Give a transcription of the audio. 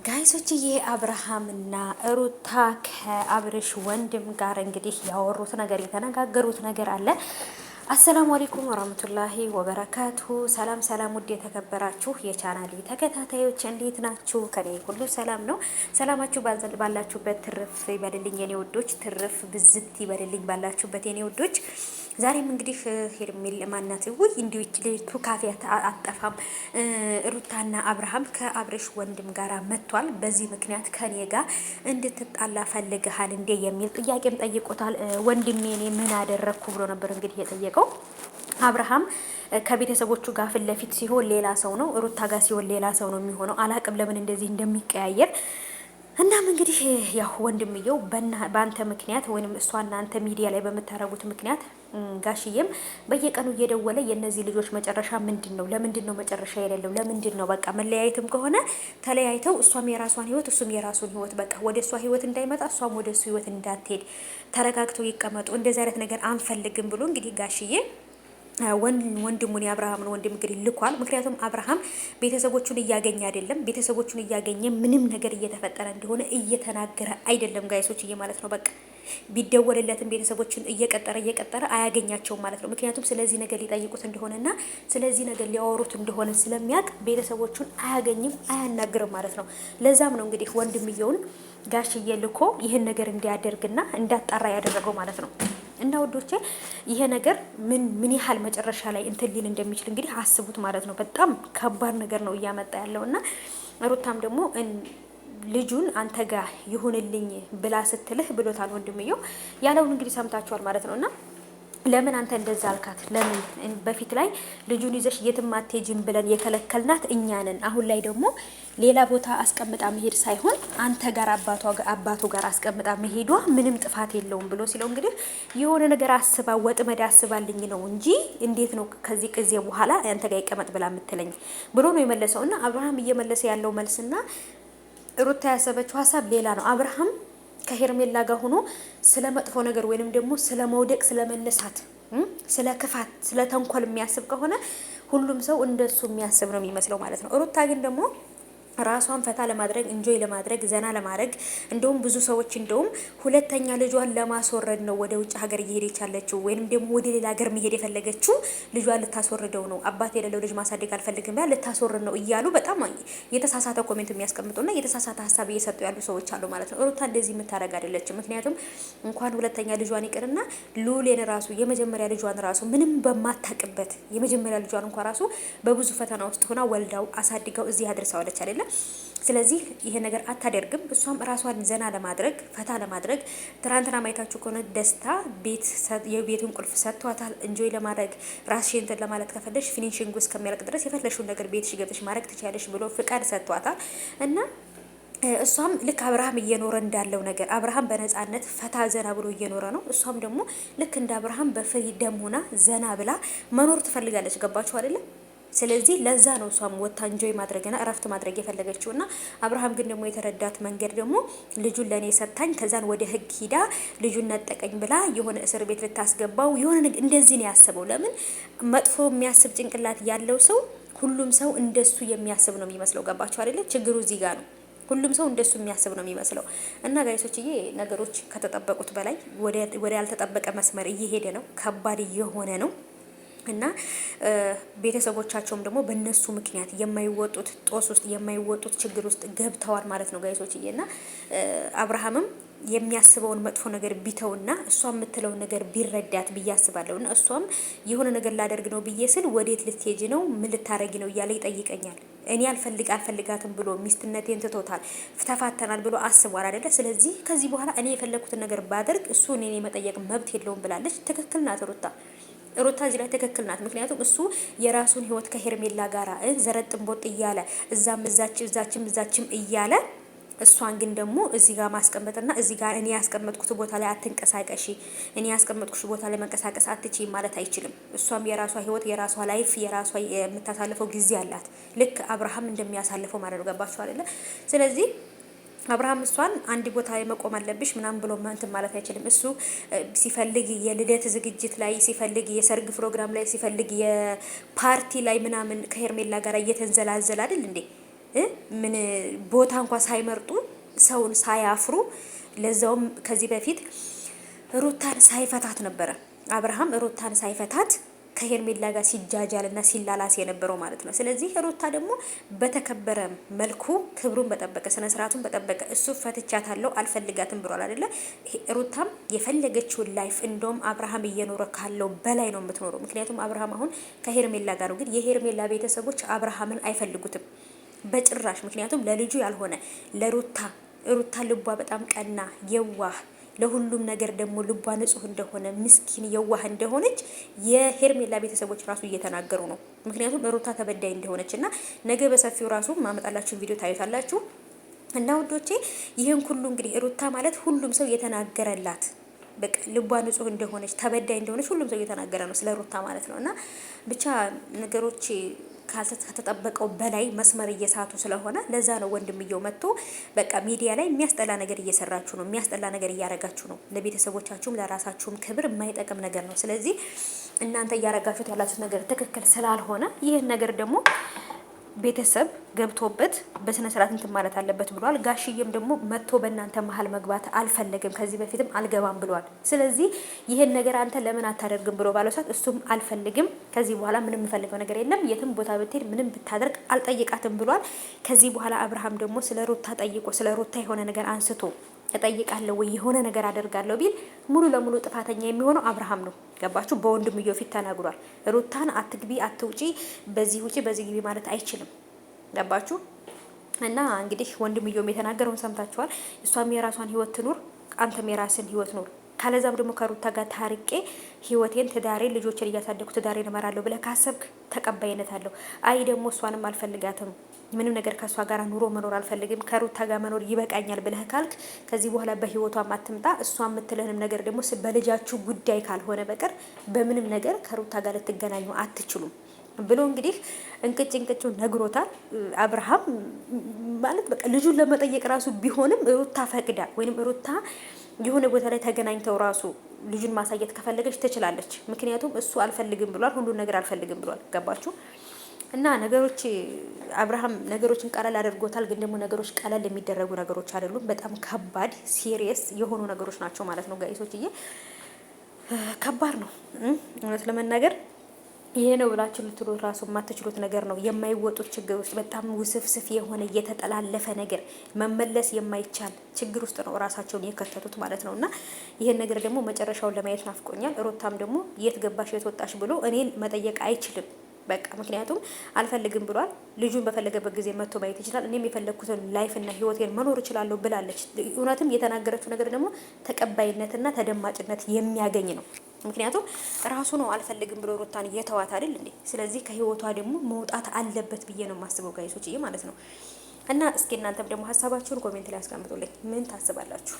ጋይሶችዬ አብርሃምና ሩታ ከአብርሽ ወንድም ጋር እንግዲህ ያወሩት ነገር የተነጋገሩት ነገር አለ። አሰላሙ አለይኩም ወራህመቱላሂ ወበረካቱ። ሰላም ሰላም፣ ውድ የተከበራችሁ የቻናሌ ተከታታዮች እንዴት ናችሁ? ከኔ ሁሉ ሰላም ነው። ሰላማችሁ ባላችሁበት ትርፍ ይበልልኝ የኔ ውዶች፣ ትርፍ ብዝት ይበልልኝ ባላችሁበት የኔ ውዶች። ዛሬም እንግዲህ ሄርሜላ ማናት ውይ እንዲዎች ልጅቱ ካፌ አጠፋም ሩታና አብርሃም ከአብርሽ ወንድም ጋር መጥቷል። በዚህ ምክንያት ከኔ ጋር እንድትጣላ ፈልገሃል እንዴ የሚል ጥያቄም ጠይቆታል። ወንድሜ እኔ ምን አደረግኩ ብሎ ነበር እንግዲህ የጠየቀው። አብርሃም ከቤተሰቦቹ ጋር ፊት ለፊት ሲሆን ሌላ ሰው ነው፣ ሩታ ጋር ሲሆን ሌላ ሰው ነው የሚሆነው። አላቅም ለምን እንደዚህ እንደሚቀያየር። እናም እንግዲህ ያው ወንድምየው በአንተ ምክንያት ወይንም እሷ እናንተ ሚዲያ ላይ በምታረጉት ምክንያት ጋሽዬም በየቀኑ እየደወለ የእነዚህ ልጆች መጨረሻ ምንድን ነው? ለምንድን ነው መጨረሻ የሌለው? ለምንድን ነው በቃ መለያየትም ከሆነ ተለያይተው እሷም የራሷን ህይወት እሱም የራሱን ህይወት በቃ ወደ እሷ ህይወት እንዳይመጣ እሷም ወደ እሱ ህይወት እንዳትሄድ ተረጋግተው ይቀመጡ፣ እንደዚህ አይነት ነገር አንፈልግም ብሎ እንግዲህ ጋሽዬ ወንድሙን የአብርሃምን ወንድም እንግዲህ ልኳል። ምክንያቱም አብርሃም ቤተሰቦቹን እያገኘ አይደለም፣ ቤተሰቦቹን እያገኘ ምንም ነገር እየተፈጠረ እንደሆነ እየተናገረ አይደለም ጋይሶች ማለት ነው። በቃ ቢደወልለትም ቤተሰቦችን እየቀጠረ አያገኛቸውም ማለት ነው። ምክንያቱም ስለዚህ ነገር ሊጠይቁት እንደሆነና ስለዚህ ነገር ሊያወሩት እንደሆነ ስለሚያውቅ ቤተሰቦቹን አያገኝም፣ አያናግርም ማለት ነው። ለዛም ነው እንግዲህ ወንድምየውን ጋሽዬ ልኮ ይህን ነገር እንዲያደርግና እንዳጣራ ያደረገው ማለት ነው። እና ወዶቼ ይሄ ነገር ምን ያህል መጨረሻ ላይ እንትን ሊል እንደሚችል እንግዲህ አስቡት ማለት ነው። በጣም ከባድ ነገር ነው እያመጣ ያለው እና ሩታም ደግሞ ልጁን አንተ ጋር ይሁንልኝ ብላ ስትልህ ብሎታል ወንድምየው ያለውን እንግዲህ ሰምታችኋል ማለት ነው። እና ለምን አንተ እንደዛ አልካት? ለምን በፊት ላይ ልጁን ይዘሽ የትም አትሄጂም ብለን የከለከልናት እኛ ነን። አሁን ላይ ደግሞ ሌላ ቦታ አስቀምጣ መሄድ ሳይሆን አንተ ጋር አባቱ ጋር አስቀምጣ መሄዷ ምንም ጥፋት የለውም ብሎ ሲለው እንግዲህ የሆነ ነገር አስባ ወጥመድ አስባልኝ ነው እንጂ እንዴት ነው ከዚህ ጊዜ በኋላ አንተ ጋር ይቀመጥ ብላ የምትለኝ ብሎ ነው የመለሰው። እና አብርሃም እየመለሰ ያለው መልስና ሩታ ያሰበችው ሀሳብ ሌላ ነው። አብርሃም ከሄርሜላ ጋር ሆኖ ስለ መጥፎ ነገር ወይንም ደግሞ ስለ መውደቅ፣ ስለ መነሳት፣ ስለ ክፋት፣ ስለ ተንኮል የሚያስብ ከሆነ ሁሉም ሰው እንደሱ የሚያስብ ነው የሚመስለው ማለት ነው። ሩታ ግን ደግሞ ራሷን ፈታ ለማድረግ እንጆይ ለማድረግ ዘና ለማድረግ እንደውም ብዙ ሰዎች እንደውም ሁለተኛ ልጇን ለማስወረድ ነው ወደ ውጭ ሀገር እየሄደች ያለችው ወይንም ደግሞ ወደ ሌላ ሀገር መሄድ የፈለገችው ልጇን ልታስወርደው ነው። አባት የሌለው ልጅ ማሳደግ አልፈልግም ያ ልታስወርድ ነው እያሉ በጣም የተሳሳተ ኮሜንት የሚያስቀምጡና የተሳሳተ ሀሳብ እየሰጡ ያሉ ሰዎች አሉ ማለት ነው። ሩታ እንደዚህ የምታደርግ አይደለችም። ምክንያቱም እንኳን ሁለተኛ ልጇን ይቅርና ሉሌን ራሱ የመጀመሪያ ልጇን ራሱ ምንም በማታቅበት የመጀመሪያ ልጇን እንኳን ራሱ በብዙ ፈተና ውስጥ ሆና ወልዳው አሳድገው እዚህ አድርሰዋለች አይደለ? ስለዚህ ይሄ ነገር አታደርግም። እሷም ራሷን ዘና ለማድረግ ፈታ ለማድረግ ትናንትና ማየታችሁ ከሆነ ደስታ የቤቱን ቁልፍ ሰጥቷታል። እንጆይ ለማድረግ ራስሽን እንትን ለማለት ከፈለሽ ፊኒሽንግ ውስጥ ከሚያልቅ ድረስ የፈለሽውን ነገር ቤትሽ ገብተሽ ማድረግ ትችያለሽ ብሎ ፍቃድ ሰጥቷታል። እና እሷም ልክ አብርሃም እየኖረ እንዳለው ነገር አብርሃም በነፃነት ፈታ ዘና ብሎ እየኖረ ነው። እሷም ደግሞ ልክ እንደ አብርሃም በፍሪደም ሆና ዘና ብላ መኖር ትፈልጋለች። ገባችሁ አይደለም? ስለዚህ ለዛ ነው እሷም ወታ እንጆይ ማድረግና እረፍት ማድረግ የፈለገችው። እና አብርሃም ግን ደግሞ የተረዳት መንገድ ደግሞ ልጁን ለኔ ሰታኝ ከዛን ወደ ህግ ሂዳ ልጁን ነጠቀኝ ብላ የሆነ እስር ቤት ልታስገባው የሆነ እንደዚህ ነው ያሰበው። ለምን መጥፎ የሚያስብ ጭንቅላት ያለው ሰው ሁሉም ሰው እንደሱ የሚያስብ ነው የሚመስለው። ገባችሁ አይደለ? ችግሩ እዚህ ጋር ነው። ሁሉም ሰው እንደሱ የሚያስብ ነው የሚመስለው። እና ጋይሶችዬ ነገሮች ከተጠበቁት በላይ ወደ ያልተጠበቀ መስመር እየሄደ ነው። ከባድ እየሆነ ነው። እና ቤተሰቦቻቸውም ደግሞ በእነሱ ምክንያት የማይወጡት ጦስ ውስጥ የማይወጡት ችግር ውስጥ ገብተዋል ማለት ነው ጋይሶችዬ። እና አብርሃምም የሚያስበውን መጥፎ ነገር ቢተውና እሷ የምትለውን ነገር ቢረዳት ብዬ አስባለሁ። እና እሷም የሆነ ነገር ላደርግ ነው ብዬ ስል ወዴት ልትሄጂ ነው ምን ልታረጊ ነው እያለ ይጠይቀኛል። እኔ አልፈልጋትም ብሎ ሚስትነቴን ትቶታል፣ ተፋተናል ብሎ አስቧል አይደለ? ስለዚህ ከዚህ በኋላ እኔ የፈለኩትን ነገር ባደርግ እሱ እኔ መጠየቅ መብት የለውም ብላለች። ትክክል ናት ሩታ እዚህ ላይ ትክክል ናት። ምክንያቱም እሱ የራሱን ህይወት ከሄርሜላ ጋራ ዘረጥን ቦጥ እያለ እዛችም እያለ እሷን ግን ደግሞ እዚህ ጋር ማስቀመጥና እዚህ ጋር እኔ ያስቀመጥኩት ቦታ ላይ አትንቀሳቀሺ፣ እኔ ያስቀመጥኩሽ ቦታ ላይ መንቀሳቀስ አትችይም ማለት አይችልም። እሷም የራሷ ህይወት የራሷ ላይፍ የራሷ የምታሳልፈው ጊዜ አላት፣ ልክ አብርሃም እንደሚያሳልፈው ማለት ነው። ገባችሁ አይደለ? ስለዚህ አብርሃም እሷን አንድ ቦታ ላይ መቆም አለብሽ ምናምን ብሎ እንትን ማለት አይችልም። እሱ ሲፈልግ የልደት ዝግጅት ላይ ሲፈልግ የሰርግ ፕሮግራም ላይ ሲፈልግ የፓርቲ ላይ ምናምን ከሄርሜላ ጋር እየተንዘላዘለ አይደል እንዴ? ምን ቦታ እንኳን ሳይመርጡ ሰውን ሳያፍሩ ለዛውም ከዚህ በፊት ሩታን ሳይፈታት ነበረ አብርሃም ሩታን ሳይፈታት ከሄርሜላ ጋር ሲጃጃልና ሲላላስ የነበረው ማለት ነው። ስለዚህ ሩታ ደግሞ በተከበረ መልኩ ክብሩን በጠበቀ ስነ ስርዓቱን በጠበቀ እሱ ፈትቻታለሁ አልፈልጋትም ብሏል አይደለ? ሩታም የፈለገችውን ላይፍ እንደውም አብርሃም እየኖረ ካለው በላይ ነው የምትኖረው። ምክንያቱም አብርሃም አሁን ከሄርሜላ ጋር ነው፣ ግን የሄርሜላ ቤተሰቦች አብርሃምን አይፈልጉትም በጭራሽ። ምክንያቱም ለልጁ ያልሆነ ሩታ ልቧ በጣም ቀና የዋህ ለሁሉም ነገር ደግሞ ልቧ ንጹህ እንደሆነ ምስኪን የዋህ እንደሆነች የሄርሜላ ቤተሰቦች ራሱ እየተናገሩ ነው። ምክንያቱም ሩታ ተበዳይ እንደሆነች እና ነገ በሰፊው ራሱ ማመጣላችሁ ቪዲዮ ታዩታላችሁ። እና ውዶቼ ይህን ሁሉ እንግዲህ ሩታ ማለት ሁሉም ሰው የተናገረላት በቃ ልቧ ንጹህ እንደሆነች ተበዳይ እንደሆነች ሁሉም ሰው እየተናገረ ነው ስለ ሩታ ማለት ነው። እና ብቻ ነገሮች ከተጠበቀው በላይ መስመር እየሳቱ ስለሆነ ለዛ ነው ወንድምየው መጥቶ በቃ ሚዲያ ላይ የሚያስጠላ ነገር እየሰራችሁ ነው፣ የሚያስጠላ ነገር እያረጋችሁ ነው፣ ለቤተሰቦቻችሁም ለራሳችሁም ክብር የማይጠቅም ነገር ነው። ስለዚህ እናንተ እያረጋችሁት ያላችሁት ነገር ትክክል ስላልሆነ ይህን ነገር ደግሞ ቤተሰብ ገብቶበት በስነ ስርዓት እንትን ማለት አለበት ብሏል። ጋሽዬም ደግሞ መጥቶ በእናንተ መሀል መግባት አልፈለግም፣ ከዚህ በፊትም አልገባም ብሏል። ስለዚህ ይሄን ነገር አንተ ለምን አታደርግም ብሎ ባለው ሰዓት እሱም አልፈልግም፣ ከዚህ በኋላ ምንም የምፈልገው ነገር የለም፣ የትም ቦታ ብትሄድ ምንም ብታደርግ አልጠይቃትም ብሏል። ከዚህ በኋላ አብርሃም ደግሞ ስለ ሩታ ጠይቆ ስለ ሩታ የሆነ ነገር አንስቶ እጠይቃለሁ ወይ የሆነ ነገር አደርጋለሁ ቢል ሙሉ ለሙሉ ጥፋተኛ የሚሆነው አብርሃም ነው። ገባችሁ? በወንድምየው ፊት ተናግሯል። ሩታን አትግቢ፣ አትውጪ፣ በዚህ ውጪ፣ በዚህ ግቢ ማለት አይችልም። ገባችሁ? እና እንግዲህ ወንድምየውም የተናገረውን ሰምታችኋል። እሷም የራሷን ህይወት ትኑር፣ አንተም የራስን ህይወት ኑር። ካለዛም ደግሞ ከሩታ ጋር ታርቄ ህይወቴን፣ ትዳሬን፣ ልጆችን እያሳደግኩ ትዳሬን እመራለሁ ብለህ ካሰብክ ተቀባይነት አለው። አይ ደግሞ እሷንም አልፈልጋትም ምንም ነገር ከሷ ጋር ኑሮ መኖር አልፈልግም ከሩታ ጋር መኖር ይበቃኛል ብለህ ካልክ ከዚህ በኋላ በህይወቷ ማትምጣ። እሷ የምትልህንም ነገር ደግሞ በልጃችሁ ጉዳይ ካልሆነ በቀር በምንም ነገር ከሩታ ጋር ልትገናኙ አትችሉም ብሎ እንግዲህ እንቅጭ ነግሮታል። አብርሃም ማለት በቃ ልጁን ለመጠየቅ ራሱ ቢሆንም ሩታ ፈቅዳ ወይንም ሩታ የሆነ ቦታ ላይ ተገናኝተው ራሱ ልጁን ማሳየት ከፈለገች ትችላለች። ምክንያቱም እሱ አልፈልግም ብሏል፣ ሁሉን ነገር አልፈልግም ብሏል። ገባችሁ? እና ነገሮች አብርሃም ነገሮችን ቀለል አድርጎታል። ግን ደግሞ ነገሮች ቀለል የሚደረጉ ነገሮች አይደሉም። በጣም ከባድ ሲሪየስ የሆኑ ነገሮች ናቸው ማለት ነው ጋይሶችዬ። ከባድ ነው እውነት ለመናገር ይሄ ነው ብላችሁ ልትሉት ራሱ የማትችሉት ነገር ነው። የማይወጡት ችግር ውስጥ በጣም ውስብስፍ የሆነ እየተጠላለፈ ነገር መመለስ የማይቻል ችግር ውስጥ ነው ራሳቸውን የከተቱት ማለት ነው። እና ይሄን ነገር ደግሞ መጨረሻውን ለማየት ናፍቆኛል። ሩታም ደግሞ የት ገባሽ የት ወጣሽ ብሎ እኔን መጠየቅ አይችልም በቃ ምክንያቱም አልፈልግም ብሏል። ልጁን በፈለገበት ጊዜ መጥቶ ማየት ይችላል። እኔም የፈለግኩትን ላይፍ እና ህይወቴን መኖር እችላለሁ ብላለች። እውነትም የተናገረችው ነገር ደግሞ ተቀባይነትና ተደማጭነት የሚያገኝ ነው። ምክንያቱም ራሱ ነው አልፈልግም ብሎ ሩታን እየተዋት አይደል እንዴ? ስለዚህ ከህይወቷ ደግሞ መውጣት አለበት ብዬ ነው የማስበው ጋይሶች ማለት ነው። እና እስኪ እናንተም ደግሞ ሀሳባችሁን ኮሜንት ላይ አስቀምጡልኝ። ምን ታስባላችሁ?